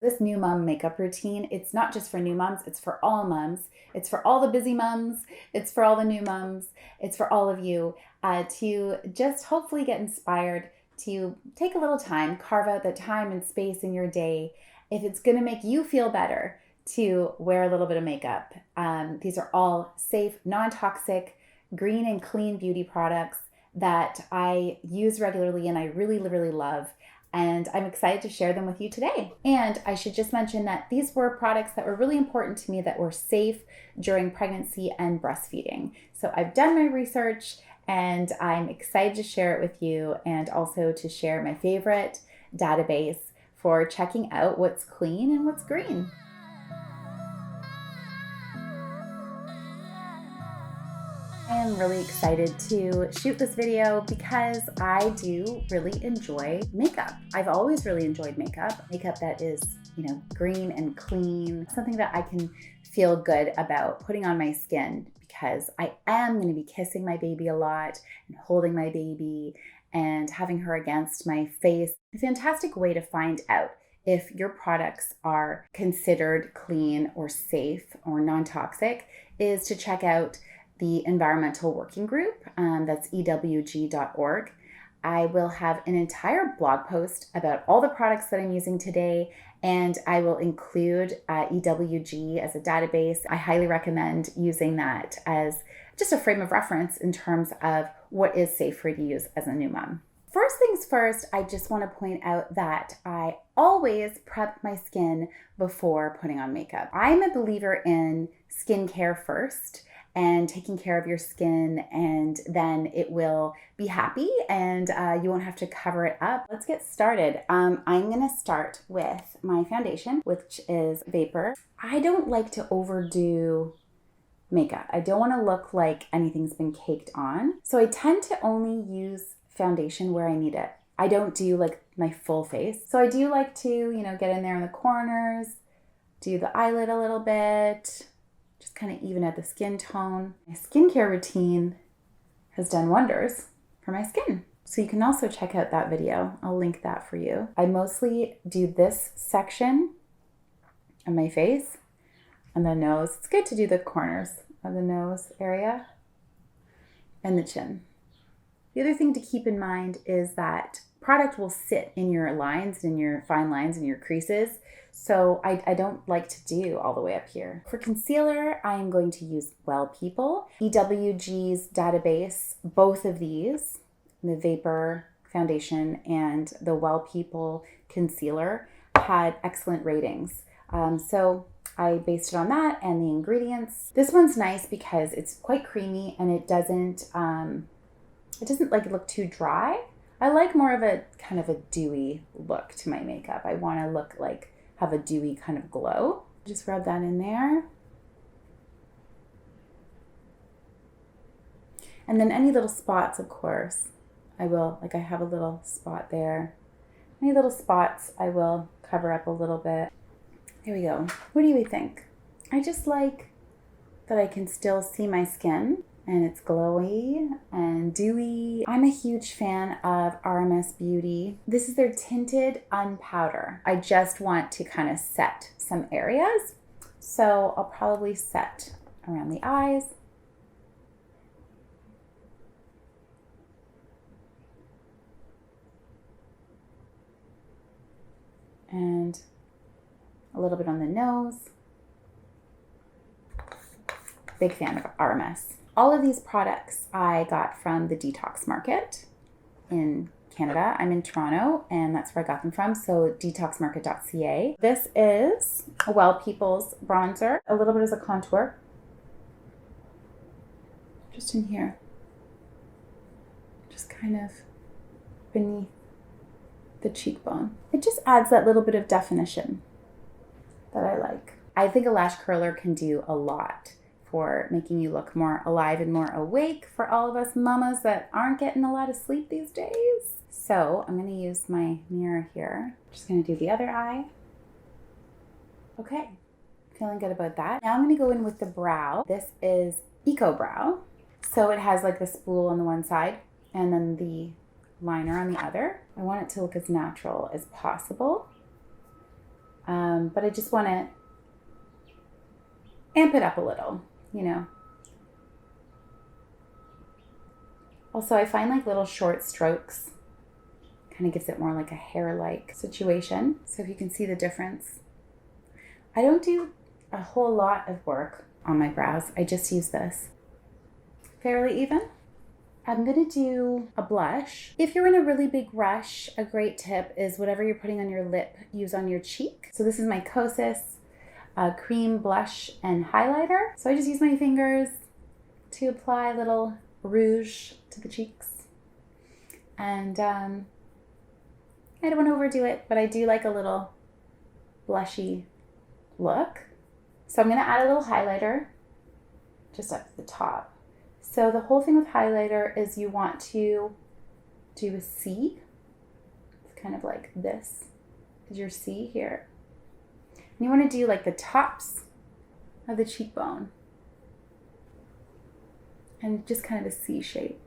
This new mom makeup routine, it's not just for new moms, it's for all moms. It's for all the busy moms. It's for all the new moms. It's for all of you to just hopefully get inspired to take a little time, carve out that time and space in your day. If it's going to make you feel better to wear a little bit of makeup. These are all safe, non-toxic, green and clean beauty products that I use regularly and I really, really love. And I'm excited to share them with you today. And I should just mention that these were products that were really important to me that were safe during pregnancy and breastfeeding. So I've done my research and I'm excited to share it with you and also to share my favorite database for checking out what's clean and what's green. I am really excited to shoot this video because I do really enjoy makeup. I've always really enjoyed makeup that is, green and clean, something that I can feel good about putting on my skin because I am going to be kissing my baby a lot and holding my baby and having her against my face. A fantastic way to find out if your products are considered clean or safe or non-toxic is to check out the environmental working group. That's EWG.org. I will have an entire blog post about all the products that I'm using today, and I will include EWG as a database. I highly recommend using that as just a frame of reference in terms of what is safe for you to use as a new mom. First things first, I just want to point out that I always prep my skin before putting on makeup. I'm a believer in skincare first and taking care of your skin, and then it will be happy and you won't have to cover it up. Let's get started. I'm going to start with my foundation, which is Vapour. I don't like to overdo makeup. I don't want to look like anything's been caked on. So I tend to only use foundation where I need it. I don't do like my full face. So I do like to, get in there in the corners, do the eyelid a little bit, just kind of even out the skin tone. My skincare routine has done wonders for my skin. So you can also check out that video. I'll link that for you. I mostly do this section of my face and the nose. It's good to do the corners of the nose area and the chin. The other thing to keep in mind is that product will sit in your lines, in your fine lines, and your creases. So I don't like to do all the way up here. For concealer, I am going to use Well People. EWG's database, both of these, the Vapour foundation and the Well People concealer, had excellent ratings. So I based it on that and the ingredients. This one's nice because it's quite creamy and it doesn't like look too dry. I like more of a kind of a dewy look to my makeup. I want to have a dewy kind of glow. Just rub that in there. And then any little spots, of course, I have a little spot there. Any little spots I will cover up a little bit. There we go. What do you think? I just like that I can still see my skin and it's glowy and dewy. I'm a huge fan of RMS Beauty. This is their Tinted Unpowder. I just want to kind of set some areas. So I'll probably set around the eyes. And a little bit on the nose. Big fan of RMS. All of these products I got from the Detox Market in Canada. I'm in Toronto and that's where I got them from, so detoxmarket.ca. This is a Well People's bronzer, a little bit as a contour. Just in here. Just kind of beneath the cheekbone. It just adds that little bit of definition that I like. I think a lash curler can do a lot for making you look more alive and more awake for all of us mamas that aren't getting a lot of sleep these days. So I'm going to use my mirror here. Just going to do the other eye. Okay, feeling good about that. Now I'm going to go in with the brow. This is Eco Brow. So it has like the spool on the one side and then the liner on the other. I want it to look as natural as possible. But I just want to amp it up a little, you know. Also, I find like little short strokes kind of gives it more like a hair-like situation. So if you can see the difference. I don't do a whole lot of work on my brows. I just use this. Fairly even. I'm going to do a blush. If you're in a really big rush, a great tip is whatever you're putting on your lip, use on your cheek. So this is my Kosas cream blush and highlighter. So I just use my fingers to apply a little rouge to the cheeks. And I don't want to overdo it, but I do like a little blushy look. So I'm going to add a little highlighter just up to the top. So the whole thing with highlighter is you want to do a C. It's kind of like this is your C here. And you want to do like the tops of the cheekbone. And just kind of a C shape.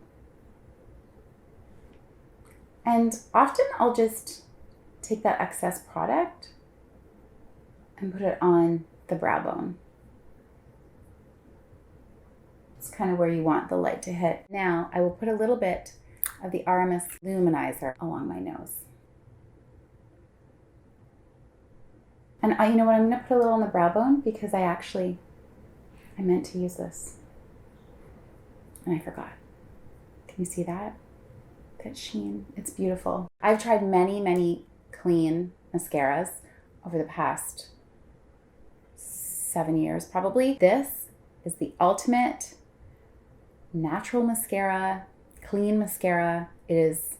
And often I'll just take that excess product and put it on the brow bone. It's kind of where you want the light to hit. Now I will put a little bit of the RMS luminizer along my nose. And you know what, I'm going to put a little on the brow bone because I meant to use this. And I forgot. Can you see that? That sheen. It's beautiful. I've tried many, many clean mascaras over the past 7 years probably. This is the ultimate natural mascara, clean mascara. It is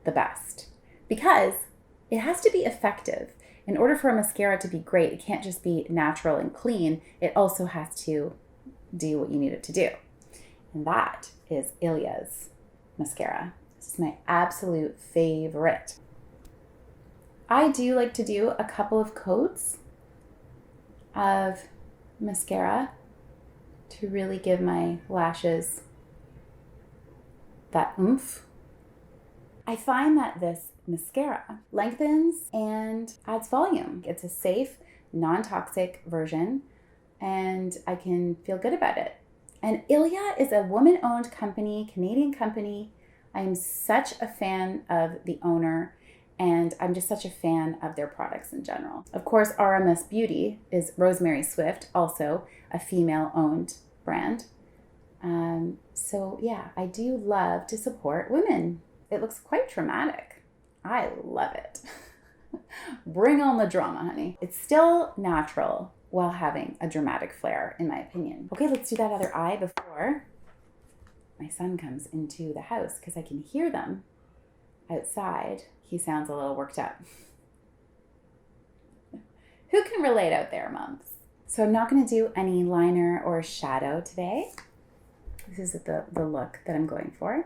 the best because it has to be effective. In order for a mascara to be great, it can't just be natural and clean. It also has to do what you need it to do. And that is Ilia's mascara. This is my absolute favorite. I do like to do a couple of coats of mascara to really give my lashes that oomph. I find that this mascara lengthens and adds volume. It's a safe, non-toxic version, and I can feel good about it. And Ilia is a woman-owned company, Canadian company. I am such a fan of the owner, and I'm just such a fan of their products in general. Of course, RMS Beauty is Rosemary Swift, also a female-owned brand. So yeah, I do love to support women. It looks quite dramatic. I love it. Bring on the drama, honey. It's still natural while having a dramatic flair, in my opinion. Okay, let's do that other eye before my son comes into the house because I can hear them outside. He sounds a little worked up. Who can relate out there, moms? So I'm not going to do any liner or shadow today. This is the look that I'm going for.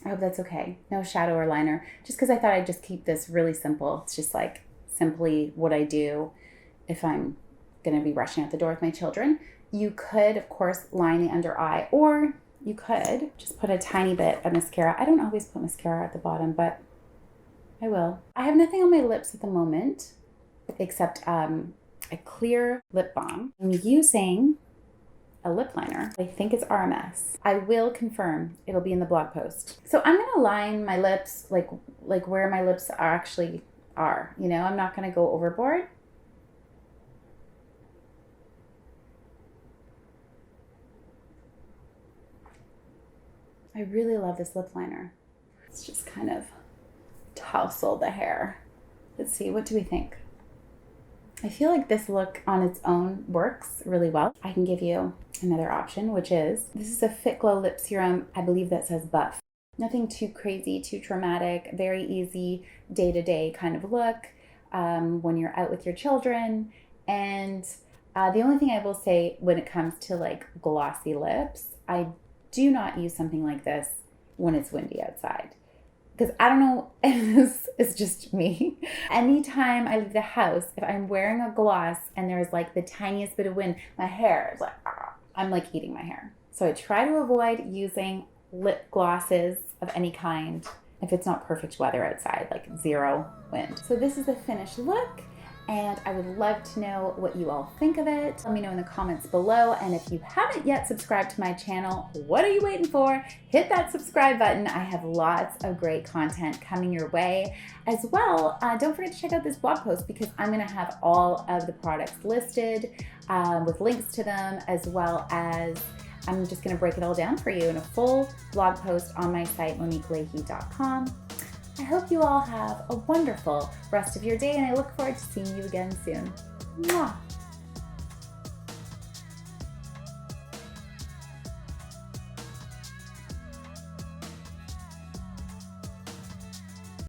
I hope that's okay. No shadow or liner, just because I thought I'd just keep this really simple. It's just like simply what I do if I'm going to be rushing out the door with my children. You could, of course, line the under eye, or you could just put a tiny bit of mascara. I don't always put mascara at the bottom, but I will. I have nothing on my lips at the moment except a clear lip balm. I'm using a lip liner. I think it's RMS. I will confirm. It'll be in the blog post. So I'm going to line my lips like where my lips actually are. You know, I'm not going to go overboard. I really love this lip liner. Let's just kind of tousle the hair. Let's see, what do we think? I feel like this look on its own works really well. I can give you another option, which is, this is a Fit Glow lip serum. I believe that says buff. Nothing too crazy, too traumatic, very easy day-to-day kind of look when you're out with your children. And the only thing I will say when it comes to like glossy lips, I do not use something like this when it's windy outside. Because I don't know, and this is just me. Anytime I leave the house, if I'm wearing a gloss and there's like the tiniest bit of wind, my hair is like, I'm like eating my hair. So I try to avoid using lip glosses of any kind if it's not perfect weather outside, like 0 wind. So this is the finished look, and I would love to know what you all think of it. Let me know in the comments below, and if you haven't yet subscribed to my channel, what are you waiting for? Hit that subscribe button. I have lots of great content coming your way. As well, don't forget to check out this blog post because I'm gonna have all of the products listed with links to them, as well as I'm just gonna break it all down for you in a full blog post on my site, moniqueleahy.com. I hope you all have a wonderful rest of your day, and I look forward to seeing you again soon. Mwah.